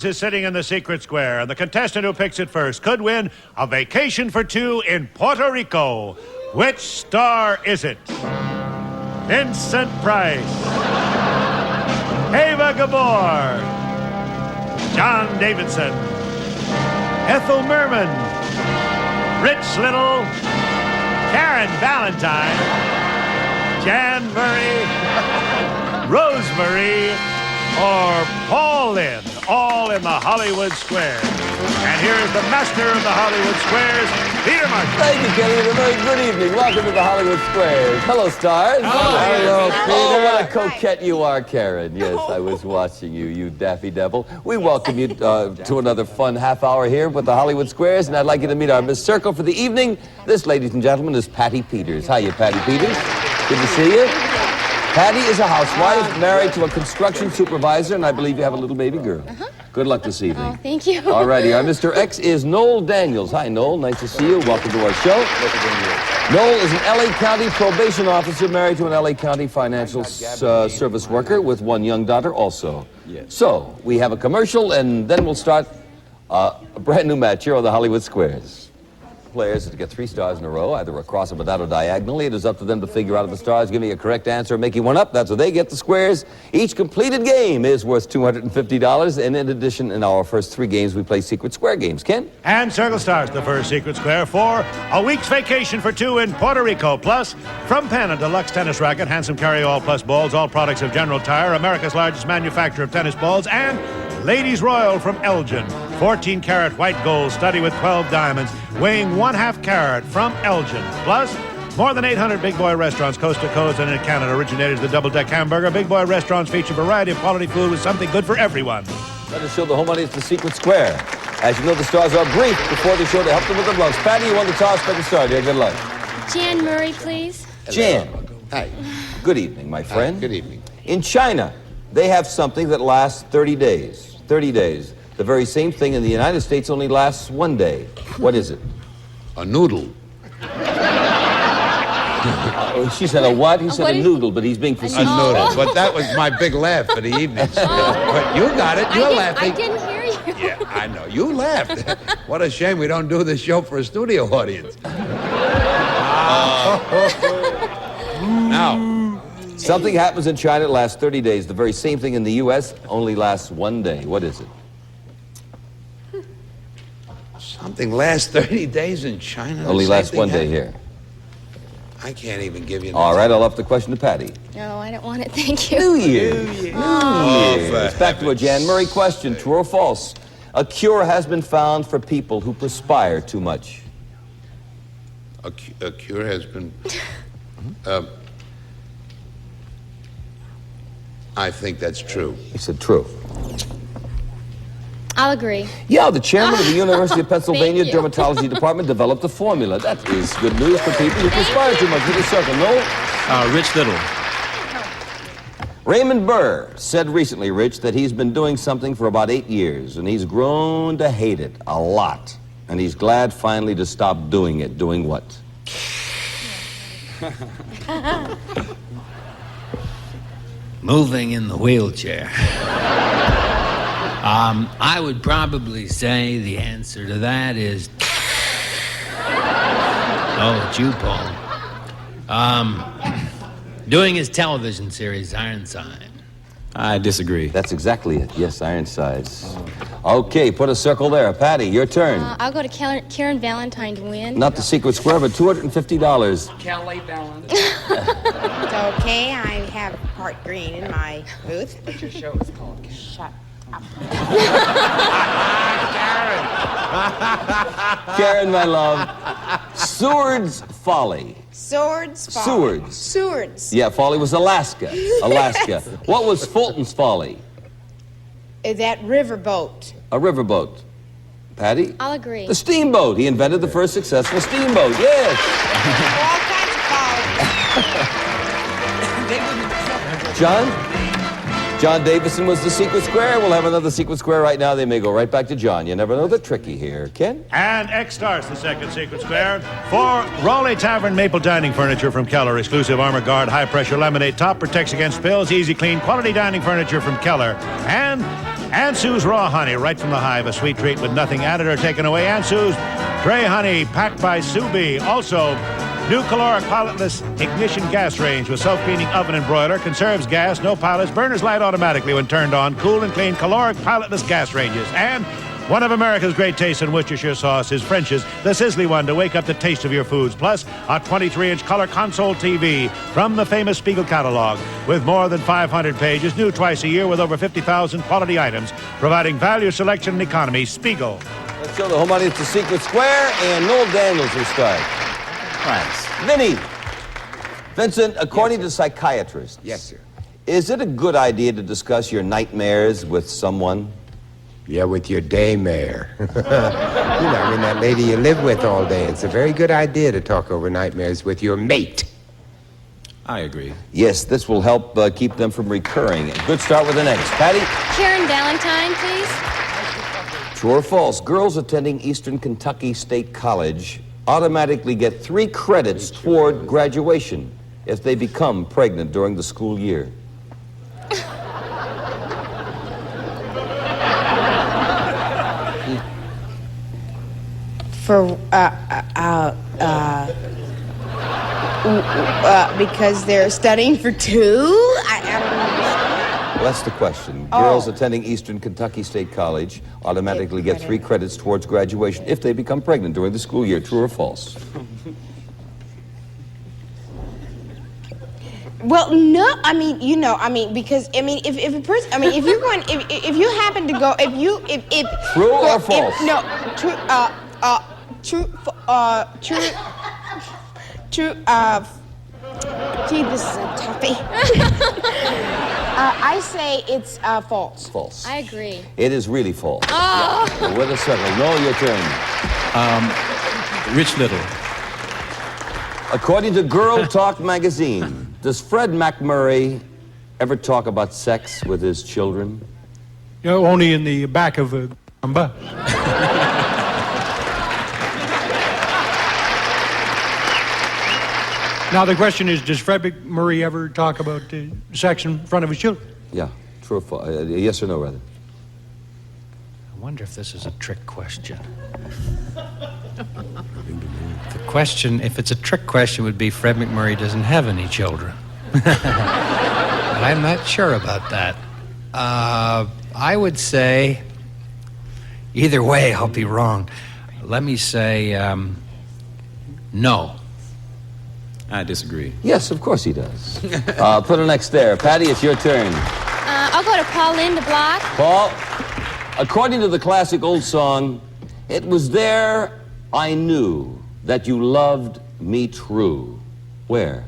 to sitting in the secret square, and the contestant who picks it first could win a vacation for two in Puerto Rico. Which star is it? Vincent Price, Ava Gabor, John Davidson, Ethel Merman, Rich Little, Karen Valentine, Jan Murray, Rosemary, or Paul Lynde, all in the Hollywood Square. And here is the master of the Hollywood Squares, Peter Martin. Thank you, Kenny, and a very good evening. Welcome to the Hollywood Squares. Hello, stars. Hello, Peter. Oh, what a coquette you are, Karen. Yes, I was watching you, you daffy devil. We welcome you to another fun half hour here with the Hollywood Squares, and I'd like you to meet our Miss Circle for the evening. This, ladies and gentlemen, is Patty Peters. Hiya, Patty Peters. Good to see you. Patty is a housewife, married to a construction supervisor, and I believe you have a little baby girl. Good luck this evening. Oh, thank you. All righty, our Mr. X is Noel Daniels. Hi, Noel. Nice to see you. Welcome to our show. Noel is an L.A. County probation officer, married to an L.A. County financial service worker with one young daughter also. Yes. So, we have a commercial, and then we'll start a brand new match here on the Hollywood Squares. Players to get 3 stars in a row, either across or without or diagonally. It is up to them to figure out if the stars give me a correct answer or make you one up. That's what they get, the squares. Each completed game is worth $250, and in addition, in our first 3 games, we play secret square games. Ken? And Circle stars the first secret square for a week's vacation for two in Puerto Rico. Plus, from Penn, a deluxe tennis racket, handsome carry-all plus balls, all products of General Tire, America's largest manufacturer of tennis balls, and Ladies Royal from Elgin. 14-karat white gold studded with 12 diamonds, weighing 1/2 carat from Elgin. Plus, more than 800 Big Boy restaurants coast to coast and in Canada. Originated as the double-deck hamburger, Big Boy restaurants feature a variety of quality food with something good for everyone. Let us show the home audience the secret square. As you know, the stars are brief before the show to help them with the blocks. Patty, you won the toss. Pick a star, dear. Good luck. Jan Murray, please. Jan. Hi. Good evening, my friend. Good evening. In China, they have something that lasts 30 days. 30 days. The very same thing in the United States only lasts 1 day. What is it? A noodle. She said a what? He said a noodle, but he's being A facetious. noodle. But that was my big laugh for the evening. But you got it. You're laughing. I didn't hear you. Yeah, I know. You laughed. What a shame we don't do this show for a studio audience. Now, Something happens in China that lasts 30 days. The very same thing in the U.S. only lasts 1 day. What is it? something lasts 30 days in China. Only lasts 1 day here. I can't even give you an All right, I'll up the question to Patty. No, I don't want it. Thank you. New Year's. It's back to a Jan Murray question. True or false? A cure has been found for people who perspire too much. A cure has been... I think that's true. He said true. I'll agree. Yeah, the chairman of the University of Pennsylvania Thank you. Dermatology Department developed a formula. That is good news for people who perspire too much. With a circle, no? Rich Little. Raymond Burr said recently, Rich, that he's been doing something for about 8 years, and he's grown to hate it a lot. And he's glad finally to stop doing it. Doing what? Moving in the wheelchair. I would probably say the answer to that is... Oh, it's you, Paul. Doing his television series, Ironside. I disagree. That's exactly it. Yes, Ironsides. Okay, put a circle there. Patty, your turn. I'll go to Karen Valentine to win. Not the secret square, but $250. Kelly Balance. It's okay. I have part green in my booth. But your show is called Shut up. Karen, my love. Seward's Folly. Swords. Fall. Seward's. Swords. Yeah, Folly was Alaska. Alaska. What was Fulton's Folly? That riverboat. A riverboat. Patty? I'll agree. The steamboat. He invented the first successful steamboat. Yes. All kinds of John? John Davidson was the secret square. We'll have another secret square right now. They may go right back to John. You never know. They're tricky here. Ken? And X starts the second secret square for Raleigh Tavern Maple Dining Furniture from Keller. Exclusive armor guard, high pressure laminate top, protects against spills, easy clean, quality dining furniture from Keller. And Aunt Sue's Raw Honey, right from the hive, a sweet treat with nothing added or taken away. Aunt Sue's Dre Honey, packed by Sue B. Also, new caloric pilotless ignition gas range with self-cleaning oven and broiler, conserves gas, no pilots, burners light automatically when turned on, cool and clean caloric pilotless gas ranges. And one of America's great tastes in Worcestershire sauce is French's, the sizzly one to wake up the taste of your foods. Plus, a 23-inch color console TV from the famous Spiegel catalog with more than 500 pages, new twice a year with over 50,000 quality items, providing value, selection, and economy. Spiegel. Let's show the home audience the Secret Square, and Noel Daniels will start. Thanks. Vinny. Vincent, according to psychiatrists, Yes, sir. is it a good idea to discuss your nightmares with someone? Yeah, with your daymare. That lady you live with all day. It's a very good idea to talk over nightmares with your mate. I agree. Yes, this will help keep them from recurring. Good start with the next. Patty? Karen Valentine, please. True or false? Girls attending Eastern Kentucky State College automatically get 3 credits toward graduation if they become pregnant during the school year. Because they're studying for 2? I don't know. Well, that's the question. Girls attending Eastern Kentucky State College automatically get 3 credits towards graduation if they become pregnant during the school year. True or false? Well, no, because if a person, if you're going, if you happen to go, if True or false? True, gee, this is a toughie. I say it's false. False. I agree. It is really false. Oh. Yeah. With a circle. No, your turn. Rich Little. According to Girl Talk magazine, does Fred McMurray ever talk about sex with his children? Only in the back of a bus. Now, the question is, does Fred McMurray ever talk about sex in front of his children? Yeah, true or false? Yes or no, rather? I wonder if this is a trick question. The question, if it's a trick question, would be Fred McMurray doesn't have any children. But I'm not sure about that. I would say, either way, I'll be wrong. Let me say, no. I disagree. Yes, of course he does. Put an X there. Patty, it's your turn. I'll go to Paul Lynde block. Paul, according to the classic old song, it was there I knew that you loved me true. Where?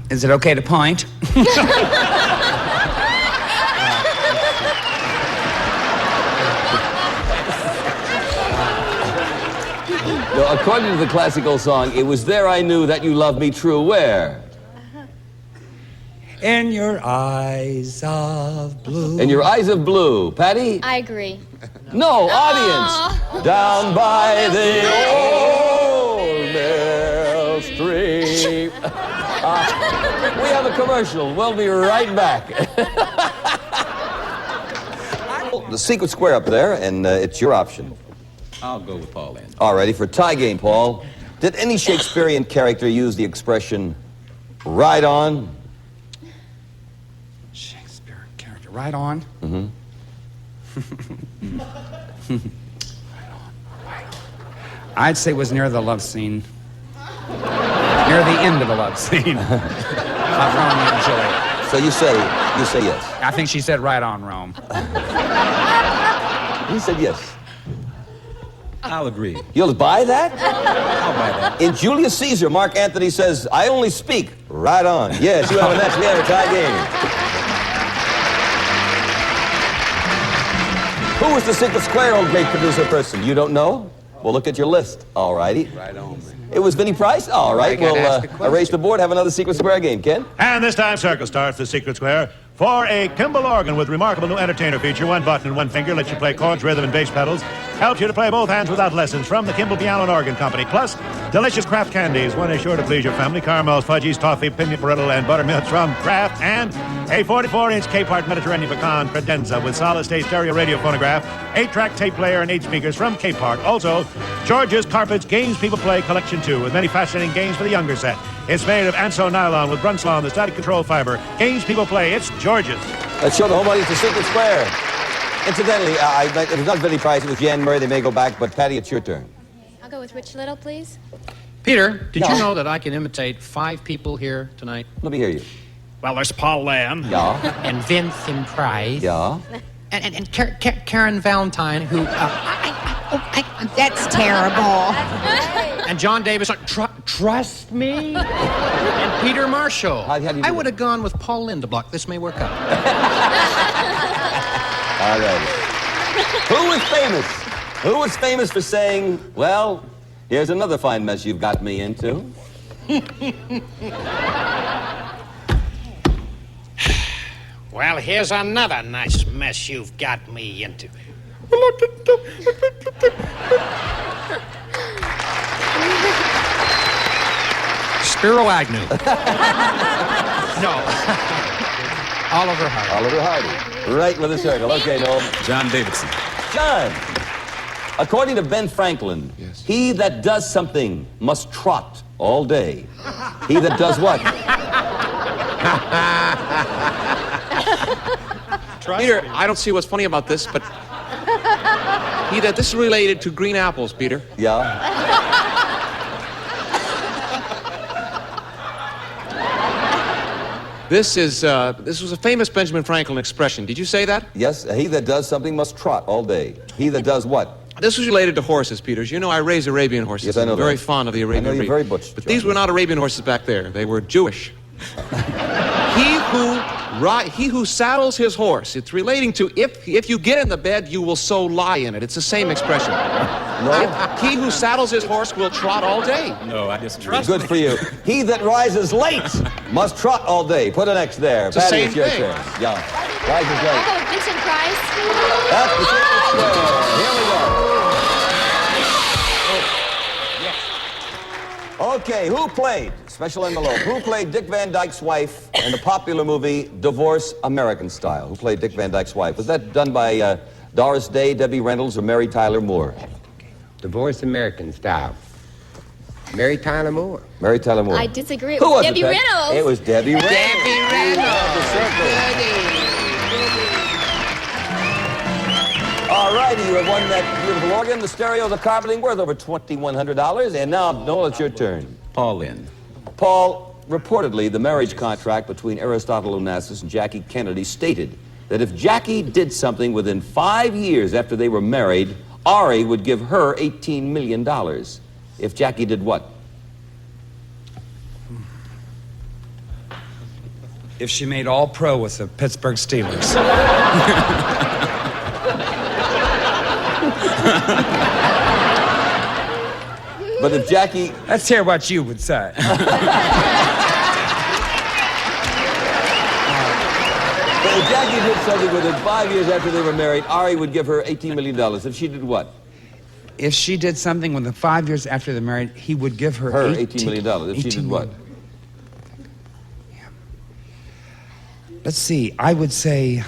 Is it okay to point? No, according to the classic old song, it was there I knew that you loved me true. Where? In your eyes of blue. In your eyes of blue. Patty? I agree. No, audience. Down by the old mill stream. We have a commercial. We'll be right back. The Secret Square up there, and it's your option. I'll go with Paul Lynde. All righty, for tie game, Paul. Did any Shakespearean character use the expression, right on? Shakespeare character. Right on? Mm-hmm. I'd say it was near the love scene. Near the end of the love scene. Of Romeo and Juliet. So you say yes. I think she said right on, Rome. He said yes. I'll agree. You'll buy that? I'll buy that. In Julius Caesar, Mark Antony says, I only speak right on. Yes, you have a match. We have a tie game. Who was the Secret Square, old great producer person? You don't know? Well, look at your list. All righty. Right on, man. It was Vinnie Price? All right, I gotta we'll ask a question. erase the board, have another Secret Square game. Ken? And this time, Circle starts the Secret Square For a Kimball organ with remarkable new entertainer feature, one button and one finger lets you play chords, rhythm, and bass pedals. Helps you to play both hands without lessons from the Kimball Piano and Organ Company. Plus, delicious Kraft candies. One is sure to please your family. Caramels, fudgies, toffee, pinion brittle, and buttermilks from Kraft. And a 44-inch K-Part Mediterranean Pecan credenza with solid-state stereo radio phonograph, 8-track tape player, and 8 speakers from K-Part. Also, George's Carpets Games People Play Collection 2 with many fascinating games for the younger set. It's made of Anso nylon with Brunslon, the static control fiber. Games People Play. It's George's. Let's show the home audience the Secret Square. Incidentally, it was not Vincent Price, it was Jan Murray. They may go back, but Patty, it's your turn. I'll go with Rich Little, please. Peter, did Yeah. you know that I can imitate 5 people here tonight? Let me hear you. Well, there's Paul Lamb. Yeah. And Vincent Price. Yeah. And Karen Valentine, who... That's terrible. and John Davidson. Trust me? And Peter Marshall. How do you do I would have gone with Paul Lynde. This may work out. All right. Who was famous? Who was famous for saying, well, here's another fine mess you've got me into? Well, here's another nice mess you've got me into. Spiro Agnew. No. Oliver Hardy. Oliver Hardy. Right with a circle. Okay, Noel. John Davidson. John. According to Ben Franklin, he that does something must trot all day. He that does what? Peter, I don't see what's funny about this, but this is related to green apples, Peter. Yeah. This was a famous Benjamin Franklin expression. Did you say that? Yes, he that does something must trot all day. He that does what? This was related to horses, Peter. You know, I raised Arabian horses. Yes, I know I'm very that. fond of the Arabian I know you're breed. very butch, But John. these were not Arabian horses back there. They were Jewish. He who saddles his horse. It's relating to if you get in the bed, you will so lie in it. It's the same expression. No. He who saddles his horse will trot all day. No, I disagree. Good for you. He that rises late must trot all day. Put an X there. It's the Patty, same it's your thing. turn. Yeah. Rises I'll late. go with Vincent Price. That's the Secret Square. Here we go. Okay, who played, special envelope, who played Dick Van Dyke's wife in the popular movie Divorce American Style? Who played Dick Van Dyke's wife? Was that done by Doris Day, Debbie Reynolds, or Mary Tyler Moore? Divorce American Style. Mary Tyler Moore. Mary Tyler Moore. I disagree. It Who was was Debbie it, Pat? Reynolds. It was Debbie Reynolds. Debbie Reynolds. All righty, you have won that beautiful organ, the stereo, the carpeting, worth over $2,100. And now, Noel, it's your turn. Paul Lynde. Paul, reportedly, the marriage contract between Aristotle Onassis and Jackie Kennedy stated that if Jackie did something within 5 years after they were married, Ari would give her $18 million. If Jackie did what? If she made all pro with the Pittsburgh Steelers. But if Jackie... Let's hear what you would say. But if Jackie did something within 5 years after they were married, Ari would give her $18 million. If she did what? If she did something within 5 years after they're married, he would give her $18 million. If she did what? Let's see. I would say...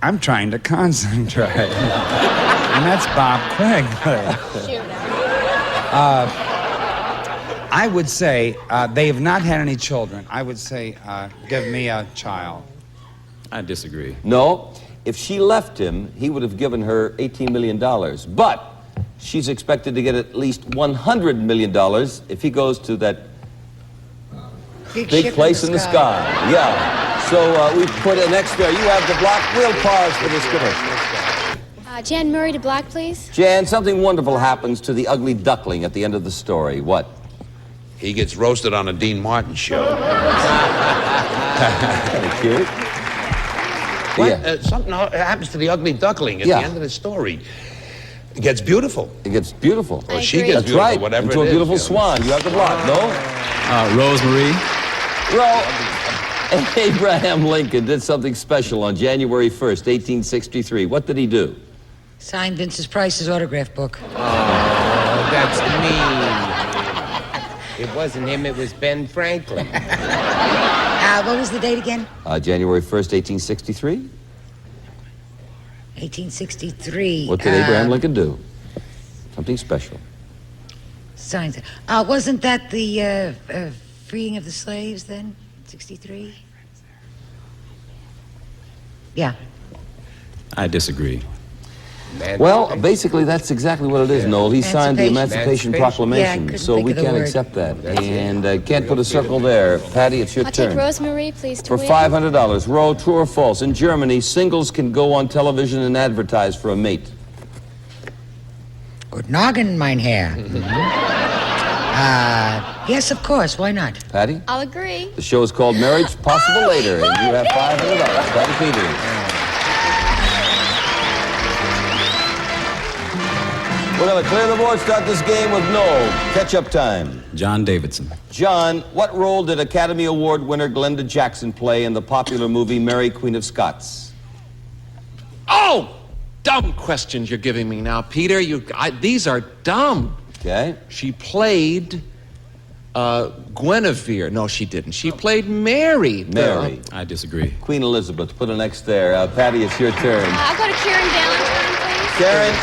I'm trying to concentrate. And that's Bob Quigley. I would say they have not had any children. I would say give me a child. I disagree. No. If she left him, he would have given her $18 million. But she's expected to get at least $100 million if he goes to that big place in the sky. Yeah. So we put an X there. You have the block. We'll pause for this commercial. Jan Murray to block, please. Jan, something wonderful happens to the ugly duckling at the end of the story. What? He gets roasted on a Dean Martin show. Kind of cute. What? Yeah. Something happens to the ugly duckling at Yeah. the end of the story. It gets beautiful. It gets beautiful. Or she agree. gets That's beautiful, right. whatever Into it a is, beautiful yeah. swan. You have the block, no? Rosemary. Well, Abraham Lincoln did something special on January 1st, 1863. What did he do? Signed Vincent Price's autograph book. Oh, that's me. It wasn't him, it was Ben Franklin. What was the date again? January 1st, 1863. 1863. What did Abraham Lincoln do? Something special. Signed. Wasn't that the freeing of the slaves then? 63? Yeah. I disagree. Well, basically, that's exactly what it is, Noel. He signed the Emancipation Proclamation, Yeah, so we can't accept that. And can't put a circle there. Patty, it's your I'll turn. take Rosemary, please, to For win. $500, Ro, true or false? In Germany, singles can go on television and advertise for a mate. Good noggin, mein Herr. Yes, of course. Why not? Patty? I'll agree. The show is called Marriage Possible Later, and you have $500. Patty Peters. We're going to clear the board, start this game with Noel. Catch-up time. John Davidson. John, what role did Academy Award winner Glenda Jackson play in the popular movie Mary, Queen of Scots? Oh, dumb questions you're giving me now, Peter. These are dumb. Okay. She played Guinevere. No, she didn't. She played Mary. Mary. I disagree. Queen Elizabeth. Put an X there. Patty, it's your turn. I'll go to Karen Valentine, please. Karen,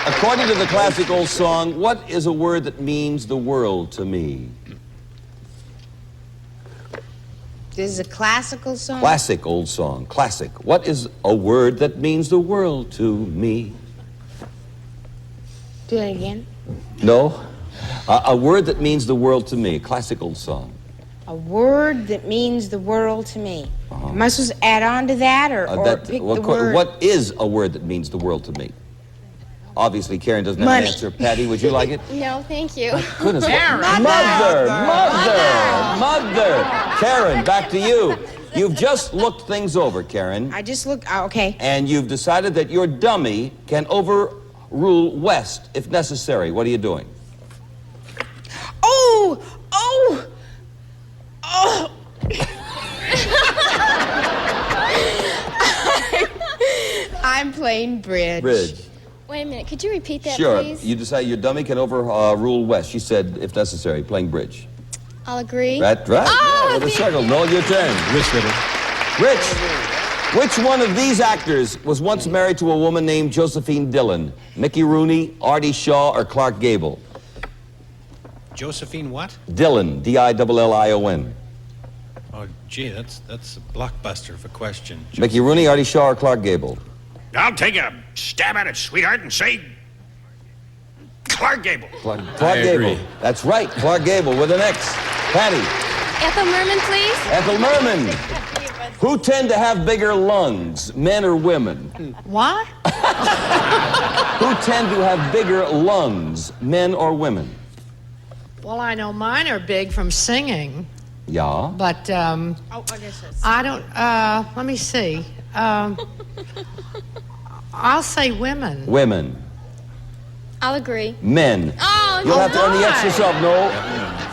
according to the classic old song, what is a word that means the world to me? This is a classical song? Classic old song. Classic. What is a word that means the world to me? Do it again. No. A word that means the world to me. Classic old song. A word that means the world to me. Am I supposed to add on to that or pick the word? What is a word that means the world to me? Obviously, Karen doesn't have Money. an answer. Patty, would you like it? No, thank you. Goodness. Mother. Karen, back to you. You've just looked things over, Karen. I just looked, okay. And you've decided that your dummy can overrule West if necessary. What are you doing? Oh! I'm playing bridge. Bridge. Wait a minute. Could you repeat that, Sure. please? You decide your dummy can overrule West. She said, if necessary, playing bridge. I'll agree. Right? Oh, Yeah, with a circle. Noel, your turn. Rich Ritter. Rich, which one of these actors was once married to a woman named Josephine Dillon? Mickey Rooney, Artie Shaw, or Clark Gable? Josephine what? Dillon, D-I-L-L-I-O-N. Oh, gee, that's a blockbuster of a question. Mickey Rooney, Artie Shaw, or Clark Gable? I'll take a stab at it, sweetheart, and say Clark Gable. Clark I Gable. agree. That's right, Clark Gable with an X. Patty. Ethel Merman, please. Ethel Merman. Who tend to have bigger lungs, men or women? What? Who tend to have bigger lungs, men or women? Well, I know mine are big from singing, Yeah. but I guess that's... I don't, let me see. I'll say women. Women. I'll agree. Men. Oh, You'll have to earn the why? X yourself, Noel.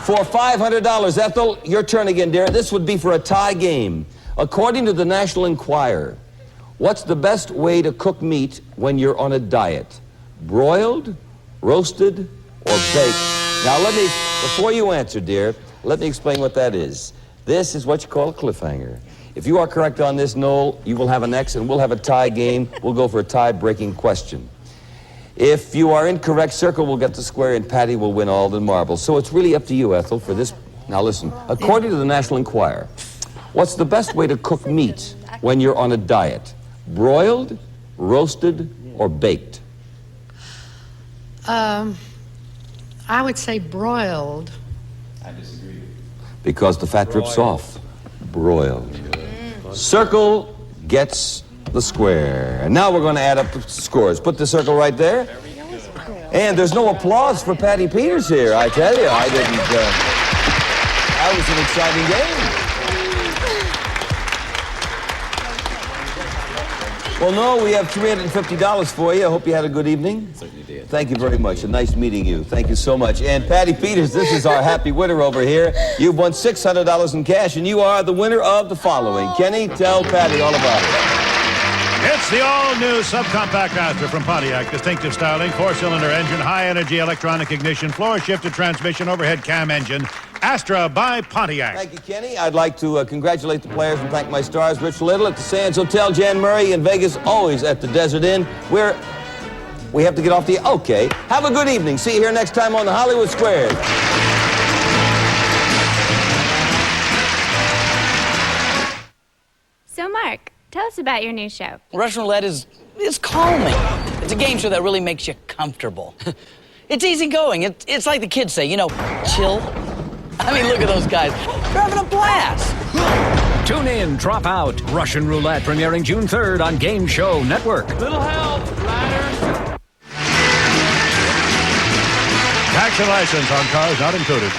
For $500, Ethel, your turn again, dear. This would be for a tie game. According to the National Enquirer, what's the best way to cook meat when you're on a diet? Broiled, roasted, or baked? Now, before you answer, dear, let me explain what that is. This is what you call a cliffhanger. If you are correct on this, Noel, you will have an X and we'll have a tie game. We'll go for a tie-breaking question. If you are incorrect, Circle will get the square and Patty will win all the marbles. So it's really up to you, Ethel, for this. Now listen, according to the National Enquirer, what's the best way to cook meat when you're on a diet? Broiled, roasted, or baked? I would say broiled. I disagree. Because the fat drips off. Broiled. Circle gets the square. And now we're going to add up the scores. Put the circle right there. And there's no applause for Patty Peters here, I tell you. I didn't. That was an exciting game. Well, Noel, we have $350 for you. I hope you had a good evening. Certainly did. Thank you very much. A nice meeting you. Thank you so much. And Patty Peters, this is our happy winner over here. You've won $600 in cash, and you are the winner of the following. Kenny, tell Patty all about it. It's the all-new subcompact Astra from Pontiac. Distinctive styling, 4-cylinder engine, high-energy electronic ignition, floor-shifted transmission, overhead cam engine. Astra by Pontiac. Thank you, Kenny. I'd like to congratulate the players and thank my stars, Rich Little at the Sands Hotel, Jan Murray in Vegas, always at the Desert Inn. We have to get off the... Okay. Have a good evening. See you here next time on the Hollywood Squares. So, Mark, tell us about your new show. Russian roulette is calming. It's a game show that really makes you comfortable. It's easygoing. It's like the kids say, you know, chill. I mean, look at those guys. They're having a blast. Tune in, drop out. Russian Roulette premiering June 3rd on Game Show Network. Little help, riders. Tax and license on cars not included.